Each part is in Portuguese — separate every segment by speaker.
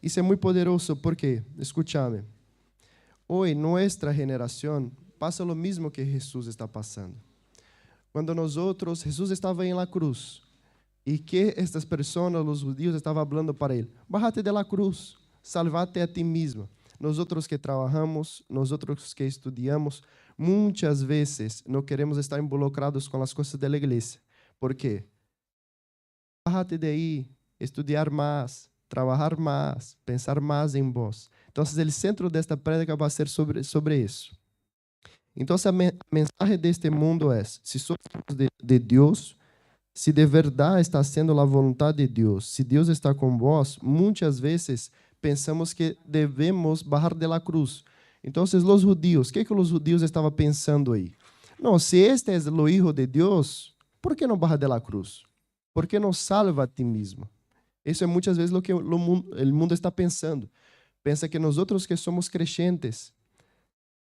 Speaker 1: Isso é muito poderoso porque, escúchame, hoje nuestra generación pasa lo mismo que Jesús está pasando. Cuando nosotros, Jesús estaba en la cruz, y que estas personas, los judíos, estaban hablando para él: bájate de la cruz, salvate a ti mismo. Nosotros que trabajamos, nosotros que estudiamos, muchas veces no queremos estar involucrados con las cosas de la iglesia. ¿Por qué? Bájate de ahí, estudiar más, trabajar más, pensar más en vos. Entonces, el centro de esta prédica va a ser sobre eso. Entonces, a mensaje de este mundo es: si somos de Dios, se de verdade está sendo a vontade de Deus, se Deus está com vós, muitas vezes pensamos que devemos bajar de la cruz. Então, os judíos, o que os judíos estavam pensando aí? Não, se este é o Hijo de Deus, por que não baja de la cruz? Por que não salva a ti mesmo? Isso é muitas vezes o que o mundo está pensando. Pensa que nós outros que somos crentes,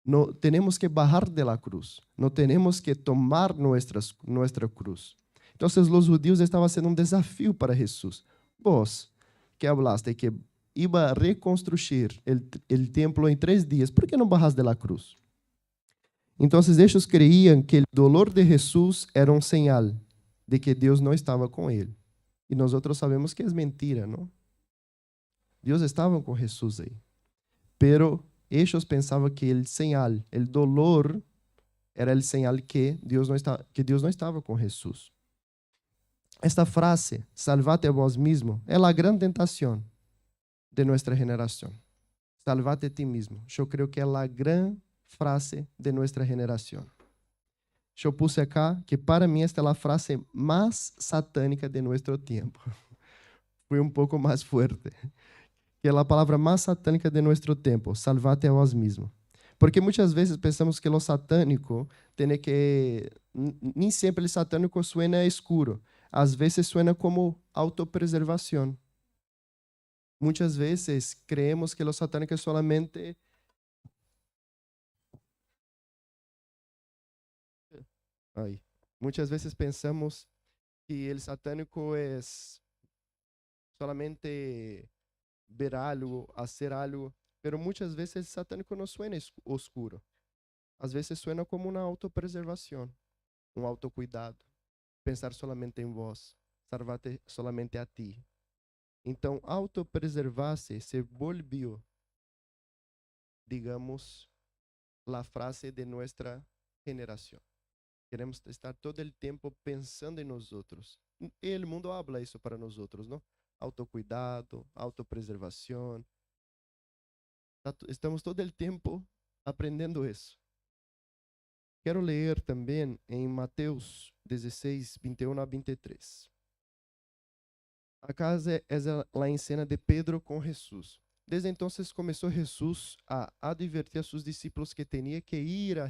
Speaker 1: não temos que bajar de la cruz, não temos que tomar nossa cruz. Então, os judíos estavam sendo desafio para Jesus. Vos, que hablaste que iba a reconstruir o templo em 3 dias, por que não bajas de la cruz? Então, eles creiam que o dolor de Jesus era um sinal de que Deus não estava com ele. E nós outros sabemos que é mentira, não? Deus estava com Jesus aí. Pero eles pensavam que o sinal, o dolor, era o sinal que Deus não estava com Jesus. Esta frase, salvate a vós mesmo, é a grande tentação de nossa geração. Salvate a ti mesmo. Eu creio que é a grande frase de nossa geração. Eu puse acá que para mim esta é a frase mais satânica de nosso tempo. Foi um pouco mais forte. Que é a palavra mais satânica de nosso tempo, salvate a vós mesmo. Porque muitas vezes pensamos que o satânico tem que... Nem sempre o satânico suena escuro. Às vezes suena como autopreservação. Muitas vezes creemos que o satânico é solamente... Ai. Muitas vezes pensamos que o satânico é solamente ver algo, fazer algo, pero muitas vezes o satânico não suena oscuro. Às vezes suena como uma autopreservação, um autocuidado, pensar solamente em vós, salvar-te solamente a ti. Então, autopreservar-se se volvió, digamos, a frase de nossa geração. Queremos estar todo o tempo pensando em nós outros. E o mundo habla isso para nós outros, não? Autocuidado, autopreservação. Estamos todo o tempo aprendendo isso. Quero ler também em Mateus 16, 21 a 23. Acá é a cena de Pedro com Jesus. Desde então começou Jesus a advertir a seus discípulos que tinha que ir a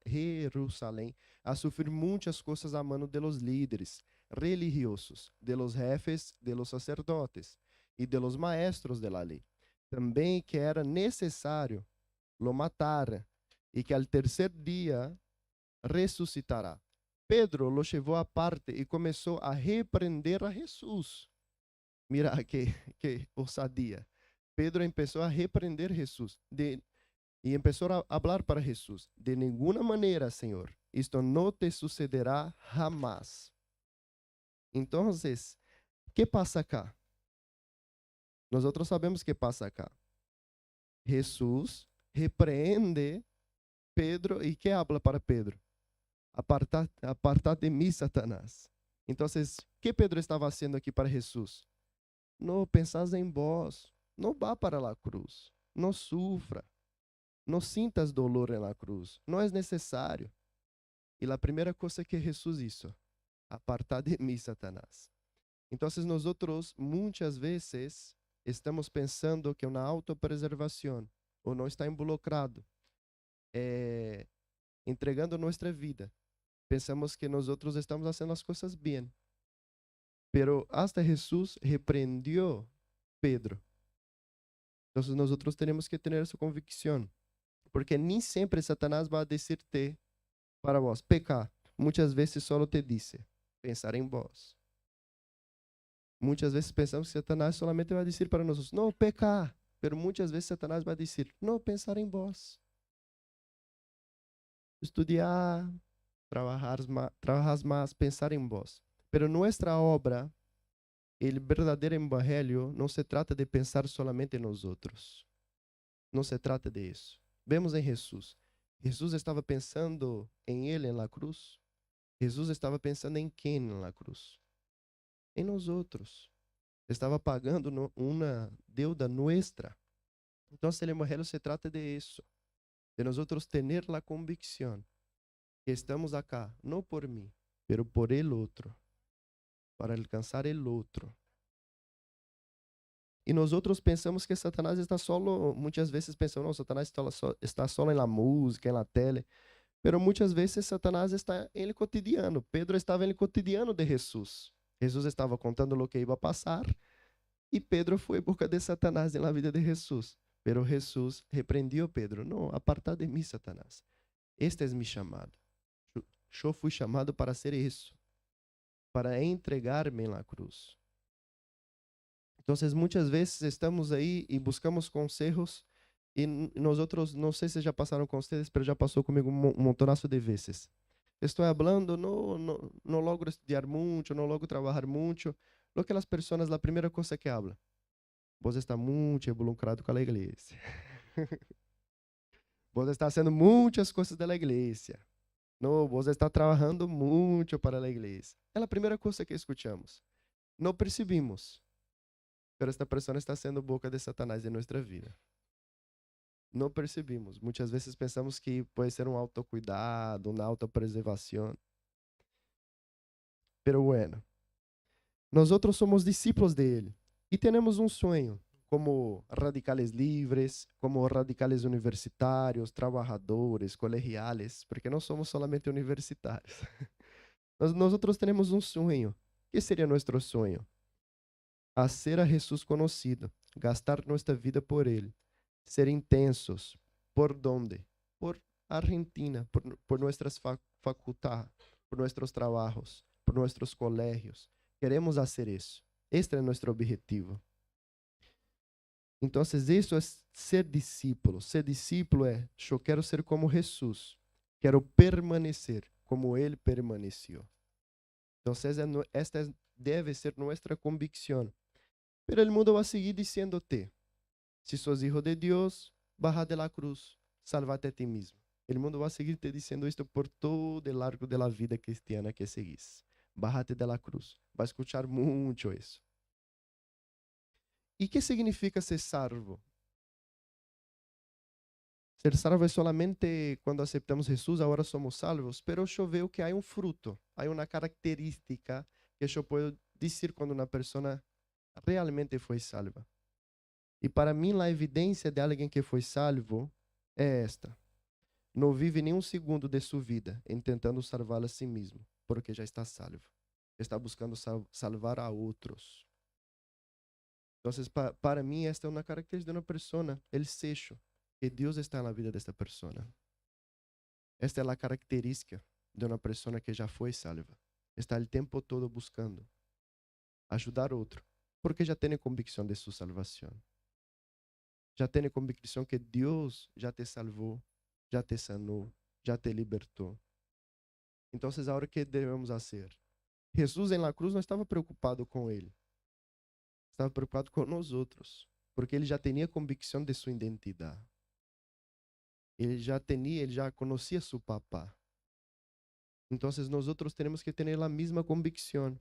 Speaker 1: Jerusalém a sofrer muitas coisas a mano de los líderes religiosos, de los jefes, de los sacerdotes e de los maestros de la lei. Também que era necessário lo matar e que al terceiro dia ressuscitará. Pedro lo levou à parte e começou a repreender a Jesus. Mira que ousadia. Pedro começou a repreender Jesus e começou a falar para Jesus: de nenhuma maneira, Senhor, isto não te sucederá jamás. Então, que passa cá? Nós outros sabemos que passa cá. Jesus repreende Pedro e que habla para Pedro? Apartar de mim, Satanás. Então, o que Pedro estava fazendo aqui para Jesus? Não pensas em vós, não vá para a cruz, não sufra, não sintas dolor na cruz, não é necessário. E a primeira coisa que Jesus hizo, apartar de mim, Satanás. Então, nós outros muitas vezes estamos pensando que uma autopreservação ou não está involucrado, entregando nossa vida. Pensamos que nós outros estamos fazendo as coisas bem. Pero hasta Jesus repreendió Pedro. Então, nós outros temos que ter essa convicção. Porque nem sempre Satanás vai dizer-te para vós pecar. Muitas vezes só te diz pensar em vós. Muitas vezes pensamos que Satanás solamente vai dizer para nós, não pecar. Pero muitas vezes Satanás vai dizer, não pensar em vós. Estudiar, trabajar más, pensar em vós. Pero nuestra obra, el verdadeiro evangelho, não se trata de pensar solamente em nós outros. Não se trata de isso. Vemos em Jesus. Jesus estava pensando em ele na cruz. Jesus estava pensando em quem na cruz? Em nós outros. Estava pagando uma deuda nuestra. Então, o evangelho se trata de isso. De nós outros ter a convicção que estamos acá, não por mim, pero por el outro, para alcançar el outro. E nós outros pensamos que Satanás está solo, muitas vezes pensamos, não, Satanás está solo na música, na tele, pero muitas vezes Satanás está em el cotidiano. Pedro estava em el cotidiano de Jesus. Jesus estava contando o que ia passar e Pedro foi por causa de Satanás na vida de Jesus. Pero Jesus repreendiu Pedro, não, aparta de mim, Satanás. Este é mi chamado. Eu fui chamado para ser isso, para entregar-me na cruz. Então, muitas vezes estamos aí e buscamos conselhos e nós outros, não sei se já passaram com vocês, mas já passou comigo um montonaço de vezes. Estou falando, não logro estudar muito, não logro trabalhar muito. Lo que as pessoas, a primeira coisa que hablam, você está muito involucrado com a igreja. Você está fazendo muitas coisas da igreja. Não, você está trabalhando muito para a igreja. É a primeira coisa que escutamos. Não percebemos. Mas esta pessoa está sendo boca de Satanás em nossa vida. Não percebemos. Muitas vezes pensamos que pode ser um autocuidado, uma autopreservação. Pero bueno, nós outros somos discípulos de Ele e temos um sonho, como radicales livres, como radicales universitários, trabalhadores, colegiales, porque não somos solamente universitários. Nós outros temos um sonho. O que seria nosso sonho? Hacer a Jesus conhecido, gastar nossa vida por Ele, ser intensos. ¿Por dónde? Por Argentina, por nuestras facultades, por nuestros trabalhos, por nuestros colegios. Queremos fazer isso. Este é nosso objetivo. Então, isso é ser discípulo. Ser discípulo é, eu quero ser como Jesus. Quero permanecer como Ele permaneceu. Então, esta deve ser nossa convicção. Pero el mundo va a seguir diciéndote, si sos hijo de Dios, baja de la cruz, salvate a ti mismo. El mundo va a seguir te diciendo esto por todo el largo de la vida cristiana que seguís. Bájate de la cruz. Va a escuchar mucho eso. ¿Y qué significa ser salvo? Ser salvo é solamente quando aceptamos Jesus, agora somos salvos, pero eu vejo que há um fruto, há uma característica que eu posso dizer quando uma pessoa realmente foi salva. E para mim, a evidência de alguém que foi salvo é esta. Não vive nenhum segundo de sua vida tentando salvar a si mesmo, porque já está salvo. Está buscando salvar a outros. Então, para mim, esta é uma característica de uma pessoa, el sello, que Deus está na vida desta pessoa. Esta é a característica de uma pessoa que já foi salva. Está o tempo todo buscando ajudar outro, porque já tem convicção de sua salvação. Já tem convicção que Deus já te salvou, já te sanou, já te libertou. Então, agora o que devemos fazer? Jesus em la cruz não estava preocupado com ele. Estava preocupado com nós outros, porque ele já tinha convicção de sua identidade. Ele já conhecia seu papá. Então, nós outros temos que ter a mesma convicção,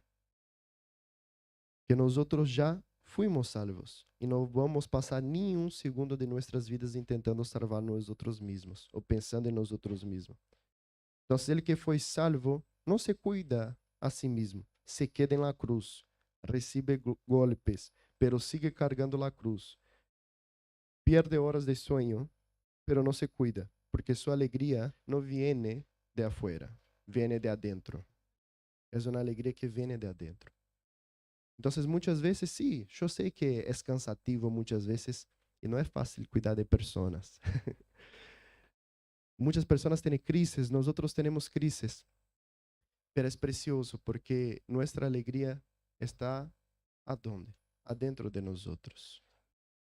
Speaker 1: que nós outros já fuimos salvos e não vamos passar nenhum segundo de nossas vidas tentando salvar nós outros mesmos ou pensando em nós outros mesmos. Então, ele que foi salvo não se cuida a si mesmo, se queda em la cruz, recebe golpes, pero sigue cargando la cruz, pierde horas de sueño, pero não se cuida, porque sua alegria não viene de afuera, viene de adentro. É uma alegria que viene de adentro. Então, muitas vezes, sim, eu sei que é cansativo muitas vezes e não é fácil cuidar de pessoas. Muitas pessoas têm crises, nós outros temos crises, mas é precioso porque nossa alegria está ¿Aonde? Adentro de nosotros.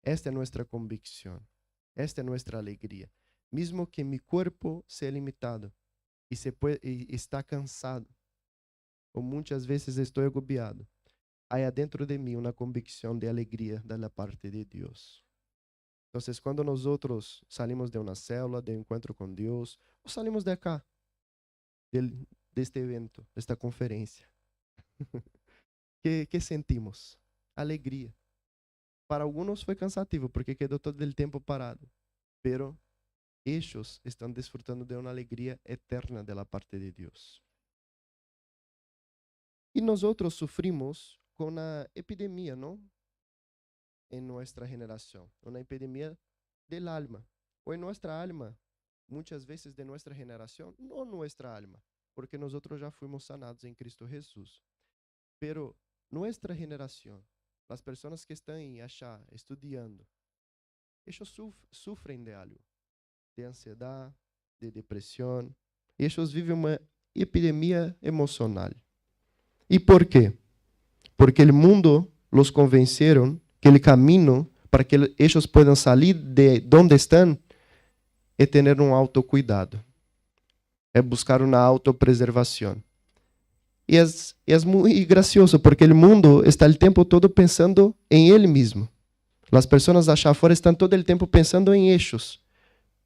Speaker 1: Esta es nuestra convicción. Esta es nuestra alegría. Mismo que mi cuerpo sea limitado y está cansado, o muchas veces estoy agobiado, hay adentro de mí una convicción de alegría de la parte de Dios. Entonces, cuando nosotros salimos de una célula, de encuentro con Dios, o salimos de acá, de este evento, de esta conferencia, ¿qué sentimos? Alegría. Para algunos fue cansativo porque quedó todo el tiempo parado, pero ellos están disfrutando de una alegría eterna de la parte de Dios. Y nosotros sufrimos con una epidemia, ¿no? En nuestra generación, una epidemia del alma, o en nuestra alma, muchas veces de nuestra generación, no nuestra alma, porque nosotros ya fuimos sanados en Cristo Jesús, pero nuestra generación, las personas que están allá estudiando, ellos sufren de algo, de ansiedad, de depresión, y ellos viven una epidemia emocional. ¿Y por qué? Porque el mundo los convencieron que el camino para que ellos puedan salir de donde están es tener un autocuidado, es buscar una autopreservación. Y es muy gracioso porque el mundo está el tiempo todo pensando en él mismo. Las personas allá afuera están todo el tiempo pensando en ellos,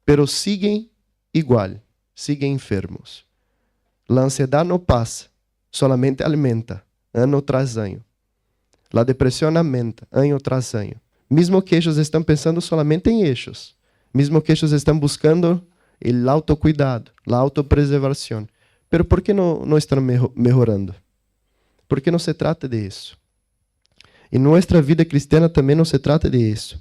Speaker 1: pero siguen igual, siguen enfermos. La ansiedad no pasa, solamente aumenta, ano tras año. La depresión aumenta, año tras año. Mismo que ellos están pensando solamente en ellos, mismo que ellos están buscando el autocuidado, la autopreservación. Pero ¿por qué no están mejorando? Porque no se trata de eso. Y nuestra vida cristiana también no se trata de eso.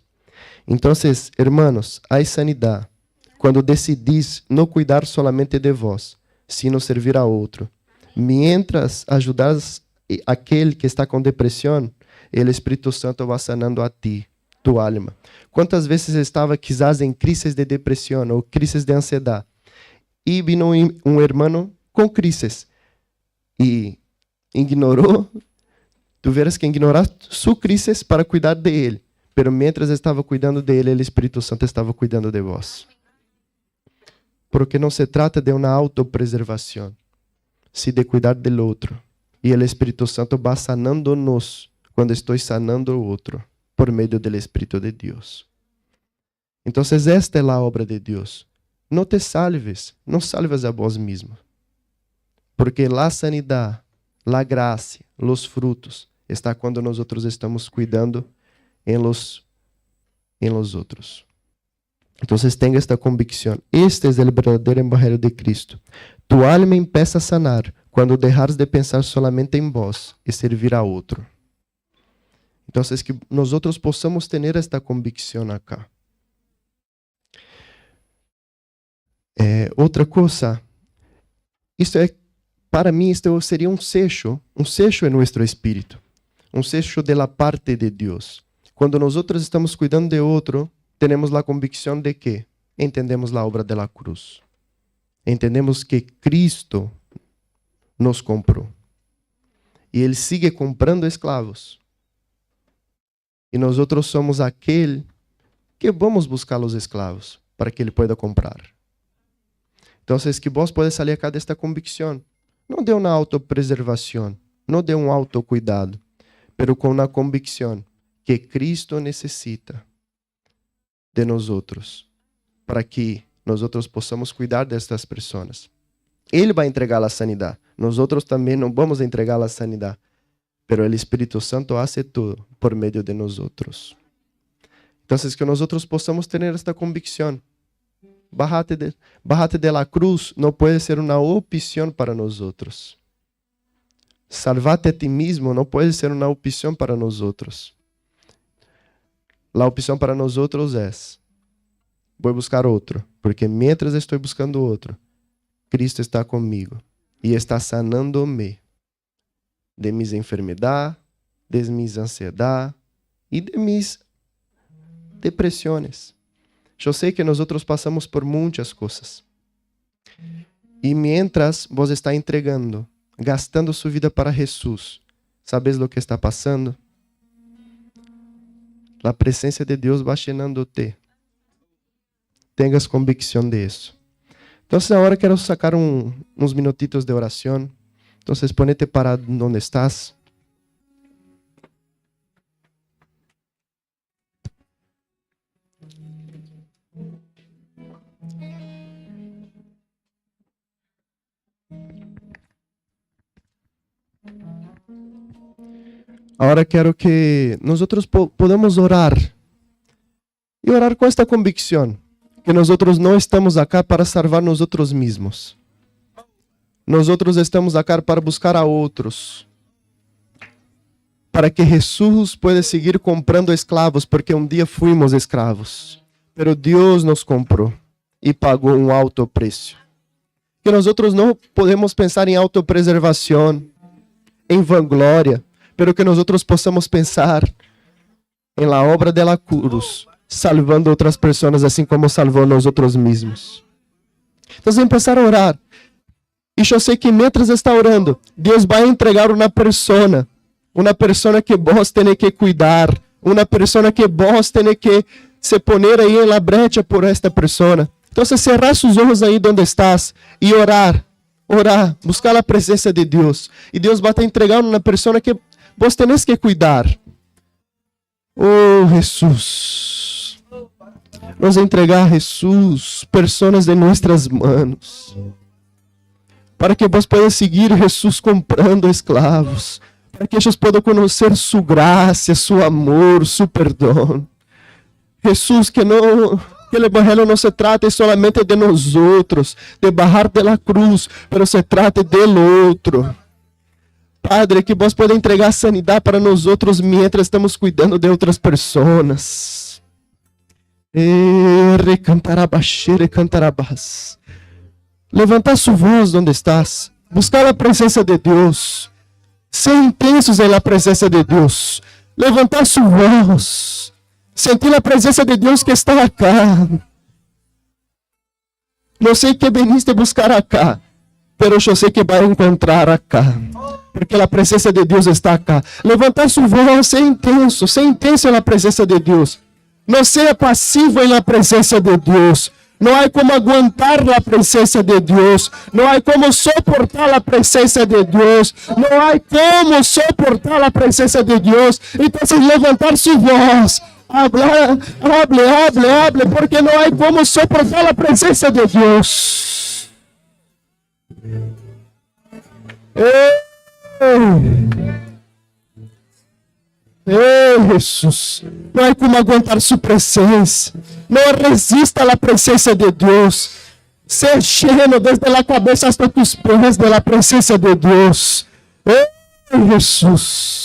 Speaker 1: Entonces, hermanos, hay sanidad cuando decidís no cuidar solamente de vós, sino servir a outro. Mientras ajudas aquele que está com depressão, o Espírito Santo vai sanando a ti, tu alma. Quantas vezes estava quizás em crises de depressão ou crises de ansiedade, e vino um irmão com crises, e ignorou, tuvieras que ignorar sua crise para cuidar de ele, pero mientras estava cuidando de ele, o Espírito Santo estava cuidando de vós. Porque não se trata de uma autopreservação, se de cuidar do outro. E o Espírito Santo vai sanando-nos quando estou sanando o outro, por meio do Espírito de Deus. Então, esta é a obra de Deus. Não te salves, não salves a vós mesmo. Porque a sanidade, a graça, os frutos, está quando nós estamos cuidando em los outros. Então, tenha esta convicção. Este é o verdadeiro evangelho de Cristo. Tu alma empieza a sanar quando deixares de pensar solamente em vós e servir a outro. Então, que nós possamos ter esta convicção acá. Outra coisa, para mim, isto seria um sello em nosso espírito, um sello de la parte de Deus. Quando nós estamos cuidando de outro, temos a convicção de que entendemos a obra da cruz. Entendemos que Cristo nos comprou. E Ele sigue comprando escravos. E nós somos aquele que vamos buscar os escravos para que Ele pueda comprar. Então, que vós podes sair acá desta convicção. Não de uma autopreservação, não de um autocuidado, pero com uma convicção que Cristo necessita de nós para que nós possamos cuidar destas pessoas. Ele vai entregar a sanidade. Nós também não vamos entregar a sanidade. Pero o Espírito Santo hace tudo por meio de nós. Então, que nós possamos ter esta convicção. Bájate de la cruz não pode ser uma opção para nós. Salvate a ti mesmo não pode ser uma opção para nós. A opção para nós é: vou buscar outro, porque mientras estou buscando outro, Cristo está comigo e está sanando-me de mis enfermidades, de mis ansiedades e de mis depressões. Eu sei que nós passamos por muitas coisas. E mientras vos está entregando, gastando sua vida para Jesus, ¿sabes lo que está passando? A presença de Deus vai llenando-te. Tengas convicção de isso. Então, agora quero sacar uns minutitos de oração. Então, ponete para onde estás. Agora quero que nós podamos orar. E orar com esta convicção. Que nós não estamos aqui para salvar nós mesmos. Nós estamos aqui para buscar a outros. Para que Jesus pueda seguir comprando escravos, porque um dia fuimos escravos. Pero Deus nos comprou e pagou um alto preço. Que nós não podemos pensar em autopreservação, em vanglória, pero que nós possamos pensar em la obra de la cruz, salvando outras pessoas assim como salvou nós mesmos. Então, começar a orar. E eu sei que mientras está orando, Deus vai entregar uma pessoa que vos tem que cuidar, uma pessoa que vos tem que se poner aí na brecha por esta pessoa. Então, cerrar seus olhos aí onde estás e orar, buscar a presença de Deus. E Deus vai te entregar uma pessoa que vos tenés que cuidar. Oh, Jesus. Vamos entregar a Jesus pessoas de nossas mãos. Para que vos possam seguir Jesus comprando escravos. Para que eles possam conhecer sua graça, seu amor, seu perdão. Jesus, que o evangelho não se trata solamente de nós outros, de bajar de la cruz, mas se trata del outro. Padre, que vos possa entregar sanidade para nós outros, mientras estamos cuidando de outras pessoas. Levantar sua voz onde estás. Buscar a presença de Deus. Ser intensos na presença de Deus. Levantar sua voz. Sentir a presença de Deus que está acá. Não sei que veniste buscar acá, mas eu sei que vai encontrar acá. Porque a presença de Deus está acá. Levantar sua voz, ser intenso na presença de Deus. Não seja passivo na presença de Deus. Não há como aguentar a presença de Deus. Não há como suportar a presença de Deus. Não há como suportar a presença de Deus. Então, levantar sua voz. Hable, porque não há como suportar a presença de Deus. Jesus, não há como aguentar sua presença. Não resista à presença de Deus. Ser lleno desde a cabeça hasta tus pés da presença de Deus. Jesus.